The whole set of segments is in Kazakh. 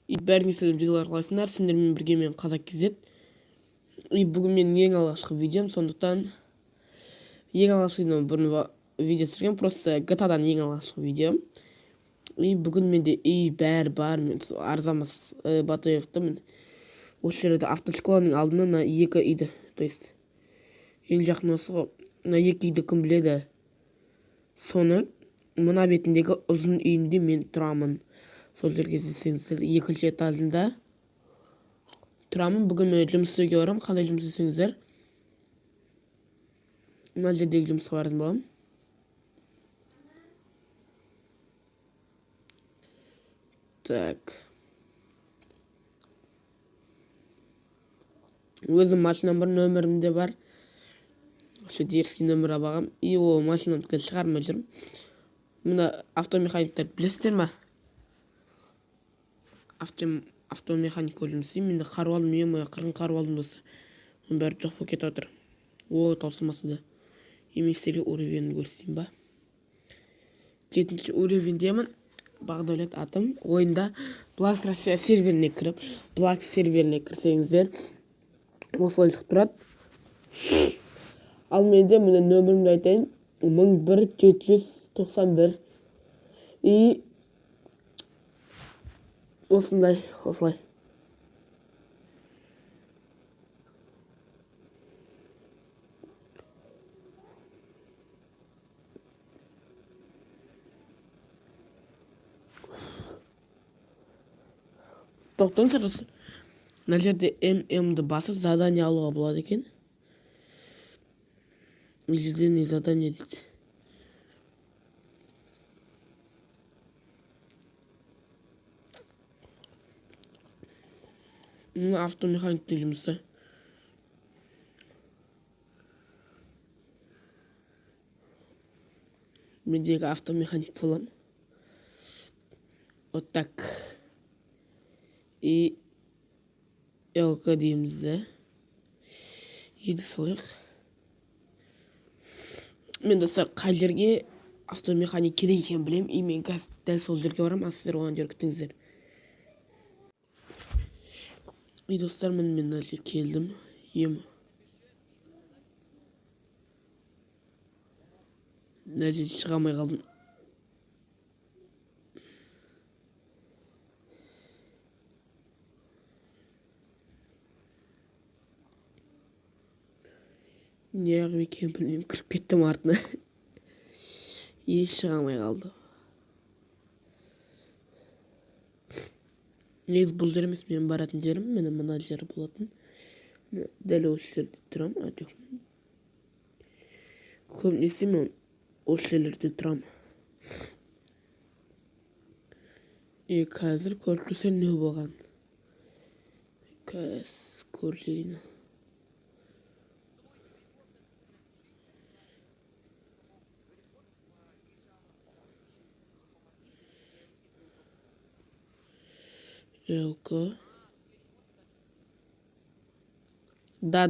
Бәріңе сәлем жігерлер, қалайсыңдар? Сендермен бірге мен Қазақ Кезет. Бүгін менің ең алғашқы видеом, сондықтан ең алғашқы видеом бұрын видео түсірген, просто GTA-дан ең алғашқы видеом. Бүгін менде бәрі бар, мен арзамас Батоевті осы жерде автошколаның алдына екі үйді, то есть ең жақын осы ғой, екі үйді кім біледі. Соны мына бетіндегі ұзын үйінде мен тұрамын. Сол жерге іздесеңіздер, екінші этажында тұрамын. Бүгін мен жұмыс істеуге барамын. Қандай жұмыс істесеңіздер, мына жердегі жұмысқа баратын боламын. Так. Өзім машинам бар, нөмірімде бар. Осы дерзкий нөмір алғам. Ол машинамды шығармай жүрмін. Мына автомеханиктер білесіздер ма? Автомеханик болып жұмыс істеймін. Менде қару алдым, қырғын қару алдым досы. Оның бәрі жоқ болып кетіп отыр. Таусылмасы да. Еместерге уровенін көрсетейін ба? 7-ші уровендемін. Бағдәулет атым. Ойында Black Russia серверіне кіріп, Black серверіне кірсеңіздер, осылай шығып тұрады. Ал менде міне нөмірімді айтайын. 11791. Осылай. Тоқтаңыздар. Мына жерде ММді басып задание алуға болады екен. Ежеден задание дейді. Мына автомеханиктің жұмысы. Мендегі автомеханик болам. Вот так. Элка дейміз де. Солайық. Мен достар, қай жерге автомеханик керек екенін білемін. Мен қазір дәл сол жерге барам, сіздер оған жер күтіңіздер. Достар, мен мына жерге келдім. Мына жерге шыға алмай қалдым. Неғып екен білмеймін, кіріп кеттім артына. Шыға алмай қалды. Негіз бұл жер емес, мен баратын жерім, мені мына жер болатын. Дәл осы жерде тұрам, көбінесе мен осы жерлерде тұрам. Қазір көріп тұрсам не болған? Көрсейін. Элка. Да.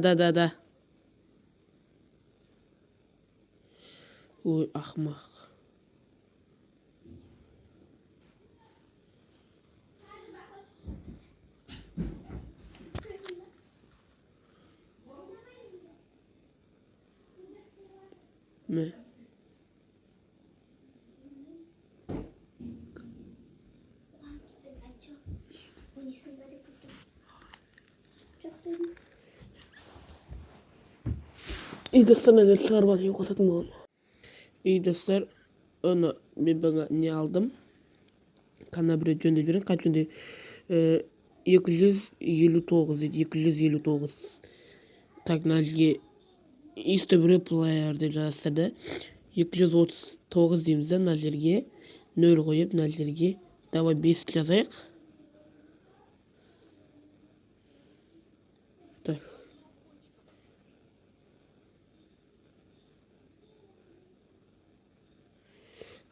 Ой, ақымақ. Мә. Достар, мен шығарып алайын, қосатын болам. Достар, оны мен баңа не алдым. Қана бір жөндеп жүрген, қай жөнде 259 дейді, 259. Так, мына жерге истебіре плеер деп жазады. 239 дейміз да, мына жерге 0 қойып, мына жерге давай 5 жазайық. Так.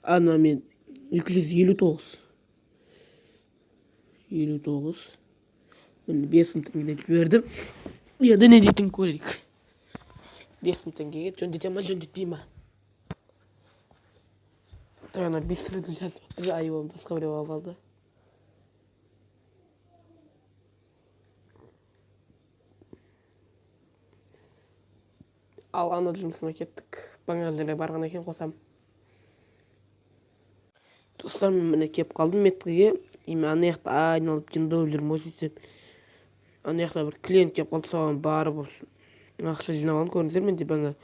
Ана мен 259. Мен 5 мың теңгеден жібердім. Енді не дейтін көрейік. 5 мың теңгеге жөндете ма, жөндетпей ма? Ана 5 лirden yazdı. Ayıbım başka biri var. Ал ана жұмысыма кеттік. Баңа жерге барған екен қосам. Достар, мен міне кеп қалдым метроге. Мен ана жақта айналып жынды болып жүрмін ғой сөйтсем. Ана жақта бір клиент кеп қалды, соған барып ақша жинап алғанмын. Көрдіңіздер, менде баңа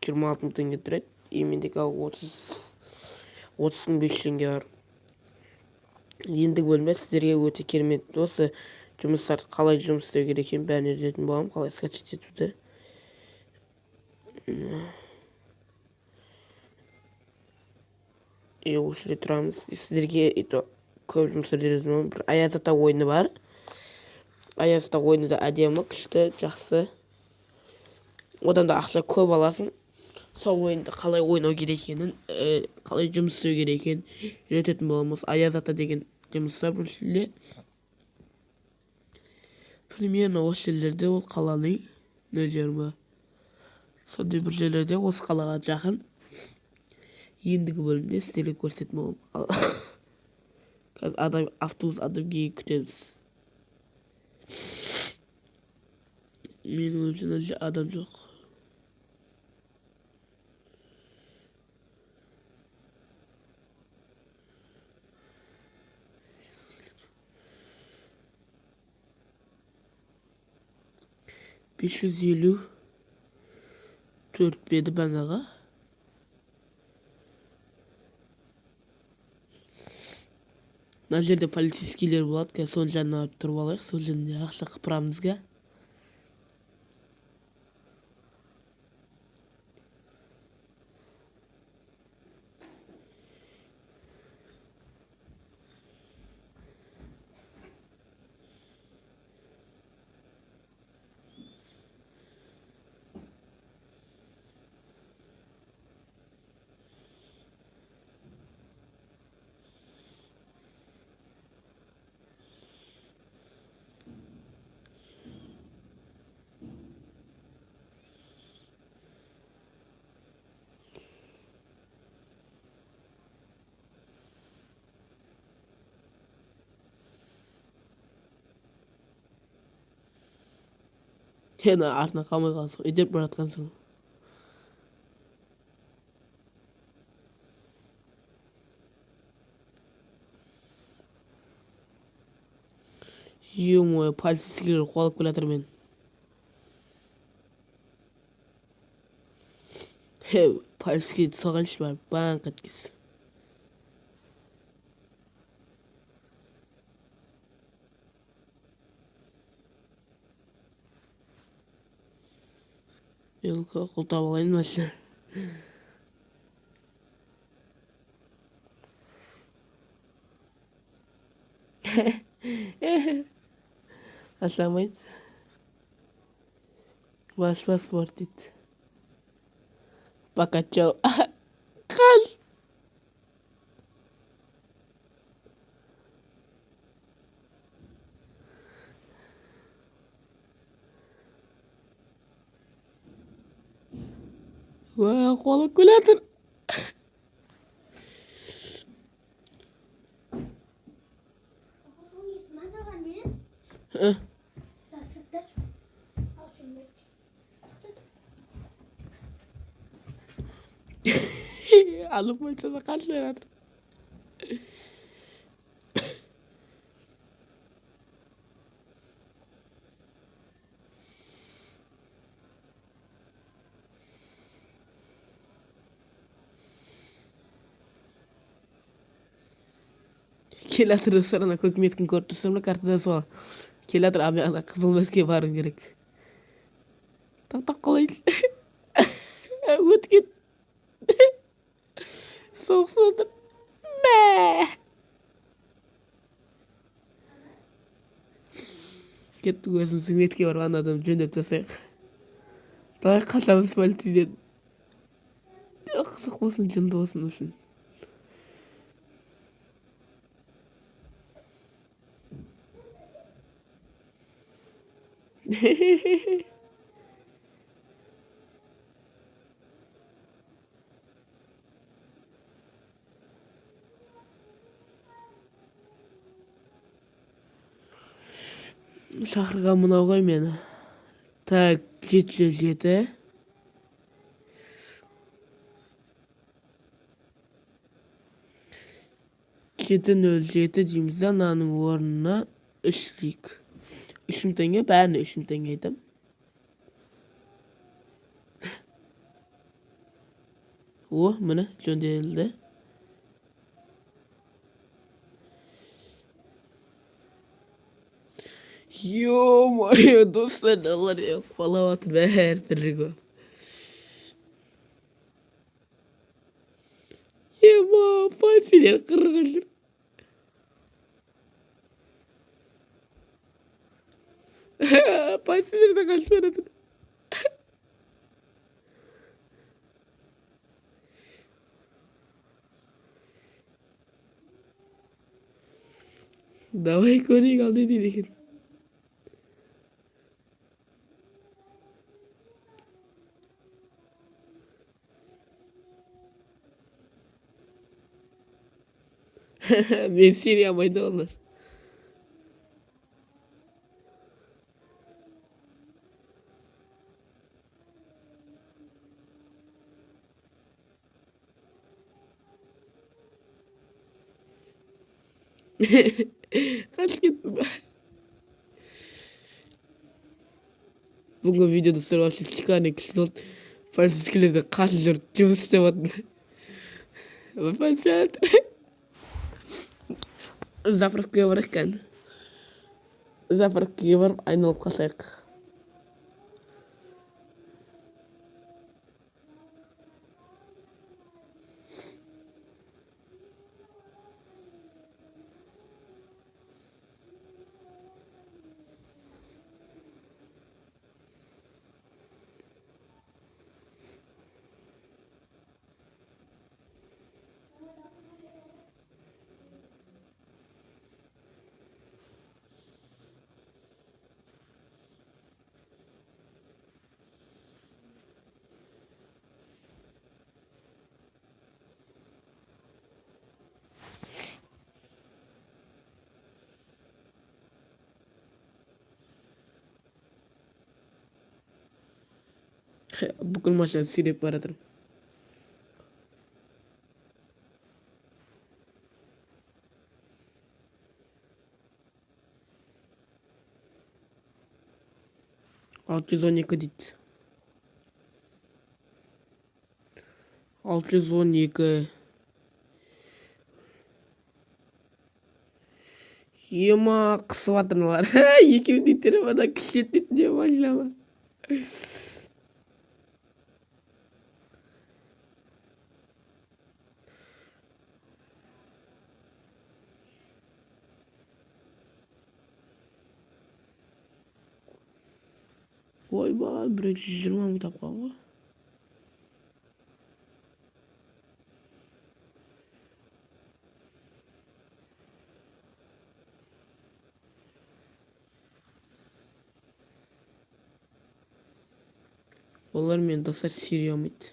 26 мың теңге тұрады. Мендегі 30 500 теңге бар. Ендігі бөлімде сіздерге өте керемет осы жұмыстар қалай жұмыс істеу керек екенін бәрін үйрететін боламын, қалай скачать етуді. Осы жерде тұрамыз. Сіздерге көп жұмыстар үйрететін боламын. Бір Аяз Ата ойыны бар. Аяз Ата ойыны да әдемі, күшті, жақсы. Одан да ақша көп аласың. Сол ойында қалай ойнау керек екенін, қалай жұмыс істеу керек екенін үйрететін боламын. Осы Аяз Ата деген жұмыстар біріншілікте. Примерно осы жерлерде, ол қаланың нөл жиырма. Сондай бір жерлерде осы қалаға жақын. Ендігі бөлімде сіздерге көрсететін боламын. Қазір автобус адам кейін күтеміз. Менің ойымша адам жоқ. Beş yüz elli 4 bedi banaga. Мына жерде полицейскийлер болады, сол жанына тұрып алайық, сол жерде ақша қыпырамызға. Yana артына қалмай қалсың, үдеп бара жатқансың. Ё-моё, полицейскийлер қуалап келе жатыр мен. Полицейский соғаншы бар, банк еткіз. Құлтап алайын машина. Ашамайды. Ваш паспорт дейді. Покачал. Қаш. Қолы күлетір. Alıp maçına kaç lira? Келатыр сырына көкметтің көріп тұрсам картадан сол. Келатыр ана қызыл мәске барың керек. Тоқтап қалайын. Өткен. Соғыс отыр. Мә. Кеттік өзіміздің метке барып ана адам жөндеп тастайық. Давай қашамыз полицейден. Қызық болсын, жынды болсын үшін. Шақырған мынау ғой мені. Так, 707. 7-0-7 deymiz ananın ornuna 3'lük. 3 tenge bärine 3 tenge aytam. Oh, mana jöndeldi. Yo-moyo dostlar neler yok. Salavat be her türlü. Yema fasiler kırılır. Fasiler de kaçmadı. Давай konuyu kaldı dedik. Messi yapmaydı onlar. Kaç gittim ben. Bugün videoda sırası çıkan eksilot. Falsiskilerde kaçılır. Cıvıs istemedim. Ama falsiat. Zapravkaya varırken. Zapravkaya varıp aynalıp kaçayak. Bugün maçtan silip baratırım. Altı yüz on iki dit. 612. Yema kısvatırlar. Екі диттері бада кішет дитіне başlama. Ойбай, 120 мың тапқан ғой. Олар мен достар сүйремейді.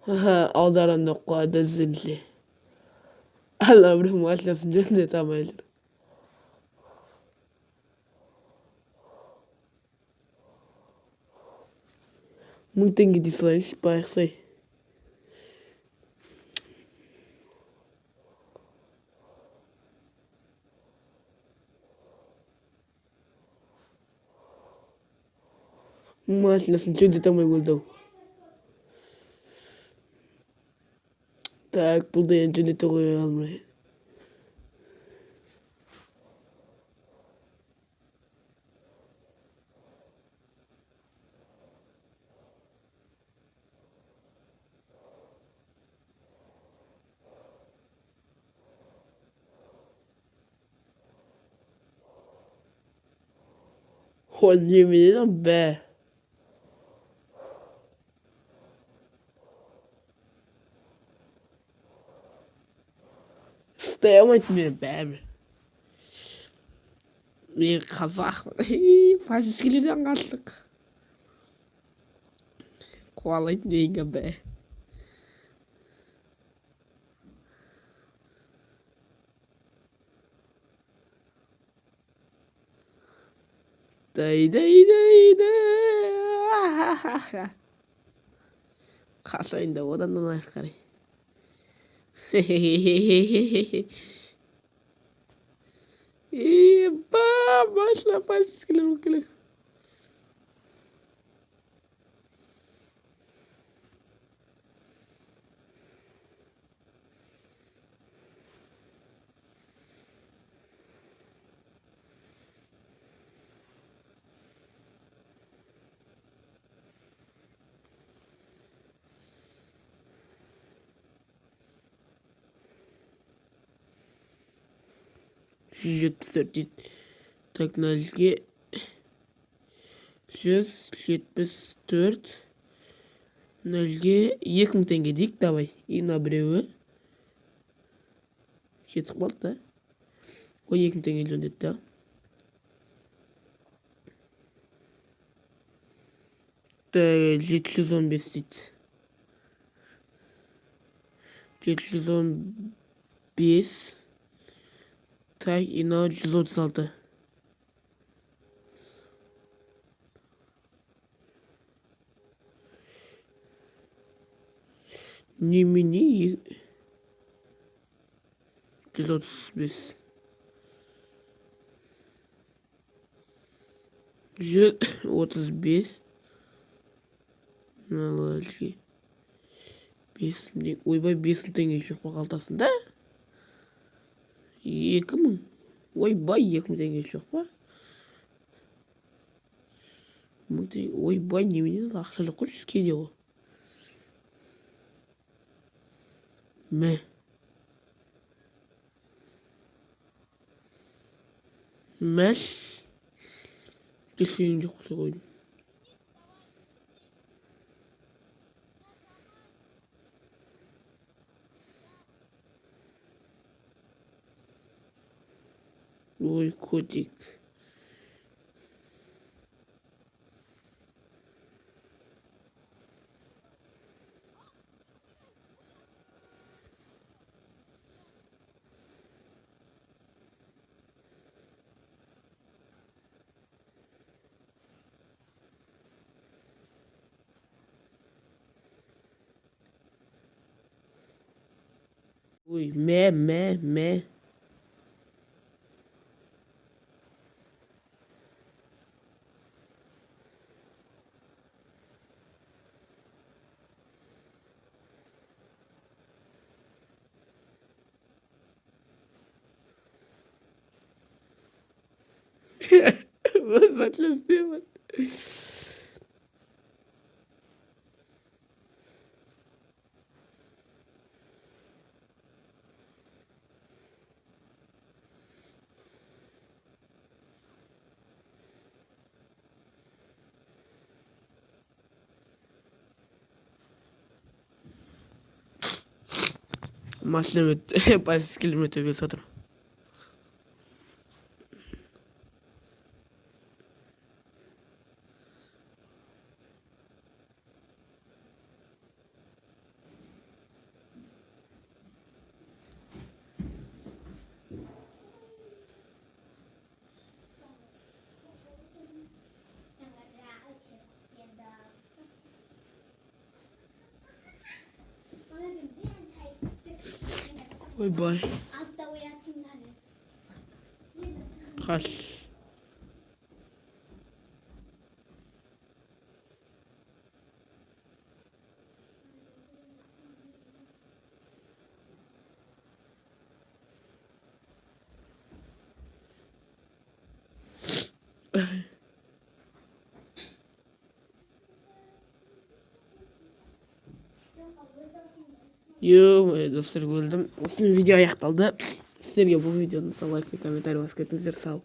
Аударымда қойды зілді. Алла бір машинасын жөндете алмай жүр. Мың теңге дей салайыншы, байқсай. Машинасын жөндете алмай өлді. Так, бұл да енді жөндете қоя алмай. Hold yemin be. Dayanamadım benim. Bir kazak. Faşistlerden kaçtık. Kovalayıp neyine be. Day day day day. Қалайын да одан да аяқ қарай. Еба, başla пальцескілер өкілі. Так, нөлге 174 нөлге 2000 теңге дейік, давай. Ина біреуі. Жетіп қалды да. Ой, 2000 теңге жөндетті да. Так, 715 дейді. 715. Так, ина 136. Немене 135. 135. Налажи. 5000. Ойбай, 5000 теңге жоқ па қалтасында? 2000. Ойбай, 2000 теңге жоқ па? Ойбай, немене ақшалы қойшы кеде ғой. Мә. Мәш. Кешейін жоқ болса қойдым. Ой, котик. Ой, мә. Was hat das denn? Машина пальцы километров высоты. Ой, бай. Kaç. Достар, көрдім. Осымен видео аяқталды. Сіздерге бұл видеоны лайк ve комментарий басып кетіңіздер. Сау.